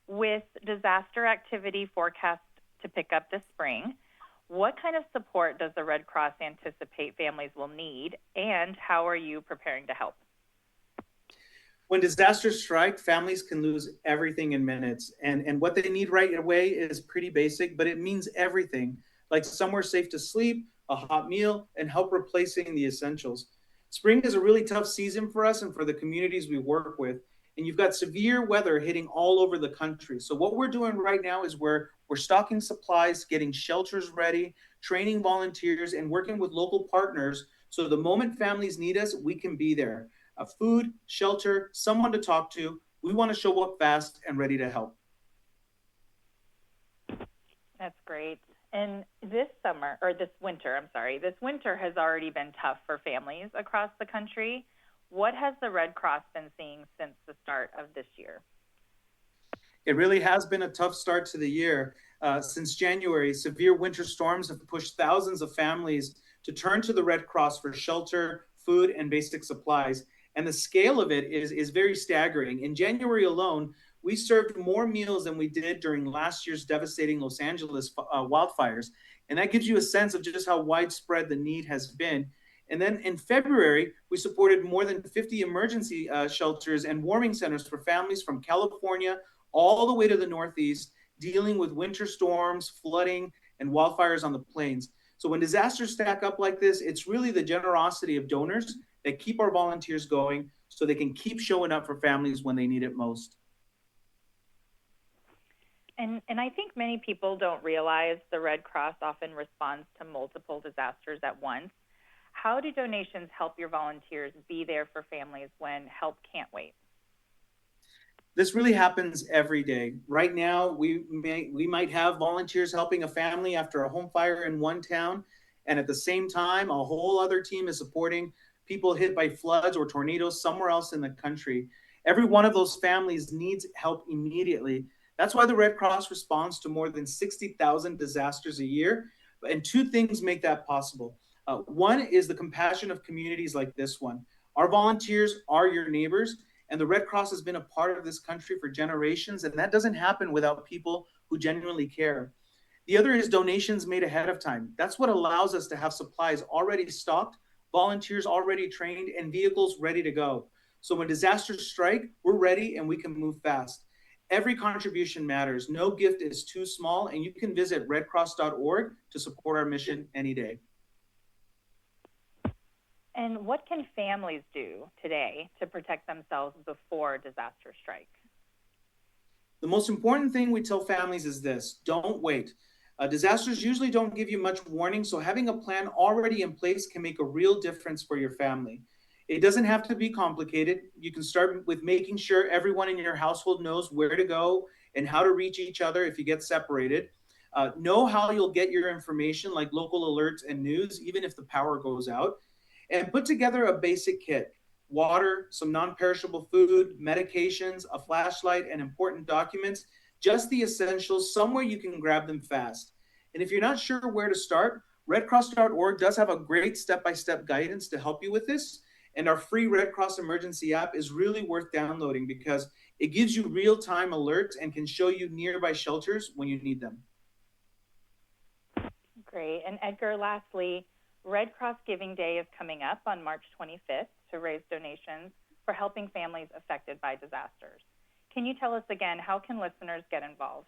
With disaster activity forecast to pick up this spring, what kind of support does the Red Cross anticipate families will need, and how are you preparing to help? When disasters strike, families can lose everything in minutes. And what they need right away is pretty basic, but it means everything, like somewhere safe to sleep, a hot meal, and help replacing the essentials. Spring is a really tough season for us and for the communities we work with. And you've got severe weather hitting all over the country. So what we're doing right now is we're stocking supplies, getting shelters ready, training volunteers, and working with local partners. So the moment families need us, we can be there. Food, shelter, someone to talk to. We want to show up fast and ready to help. That's great. And this summer, or this winter, I'm sorry, this winter has already been tough for families across the country. What has the Red Cross been seeing since the start of this year? It really has been a tough start to the year. Since January, severe winter storms have pushed thousands of families to turn to the Red Cross for shelter, food, and basic supplies. And the scale of it is very staggering. In January alone, we served more meals than we did during last year's devastating Los Angeles wildfires. And that gives you a sense of just how widespread the need has been. And then in February, we supported more than 50 emergency shelters and warming centers for families from California all the way to the Northeast, dealing with winter storms, flooding, and wildfires on the plains. So when disasters stack up like this, it's really the generosity of donors that keep our volunteers going so they can keep showing up for families when they need it most. And I think many people don't realize the Red Cross often responds to multiple disasters at once. How do donations help your volunteers be there for families when help can't wait? This really happens every day. Right now, we might have volunteers helping a family after a home fire in one town, and at the same time, a whole other team is supporting people hit by floods or tornadoes somewhere else in the country. Every one of those families needs help immediately. That's why the Red Cross responds to more than 60,000 disasters a year. And two things make that possible. One is the compassion of communities like this one. Our volunteers are your neighbors, and the Red Cross has been a part of this country for generations, and that doesn't happen without people who genuinely care. The other is donations made ahead of time. That's what allows us to have supplies already stocked, volunteers already trained, and vehicles ready to go. So when disasters strike, we're ready and we can move fast. Every contribution matters. No gift is too small, and you can visit redcross.org to support our mission any day. And what can families do today to protect themselves before disaster strikes? The most important thing we tell families is this: don't wait. Disasters usually don't give you much warning, so having a plan already in place can make a real difference for your family. It doesn't have to be complicated. You can start with making sure everyone in your household knows where to go and how to reach each other if you get separated. Know how you'll get your information, like local alerts and news, even if the power goes out, and put together a basic kit: water, some non perishable food, medications, a flashlight, and important documents. Just the essentials, somewhere you can grab them fast. And if you're not sure where to start, redcross.org does have a great step by step guidance to help you with this. And our free Red Cross emergency app is really worth downloading because it gives you real time alerts and can show you nearby shelters when you need them. Great. And Edgar, lastly, Red Cross Giving Day is coming up on March 25th to raise donations for helping families affected by disasters. Can you tell us again, how can listeners get involved?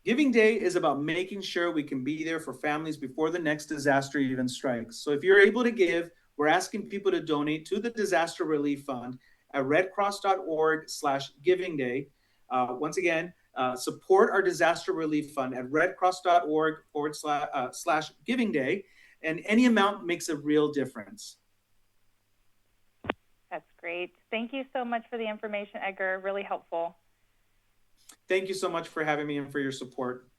Giving Day is about making sure we can be there for families before the next disaster even strikes. So if you're able to give, we're asking people to donate to the Disaster Relief Fund at redcross.org/giving day. Once again, support our disaster relief fund at redcross.org/slash giving day. And any amount makes a real difference. That's great. Thank you so much for the information, Edgar. Really helpful. Thank you so much for having me and for your support.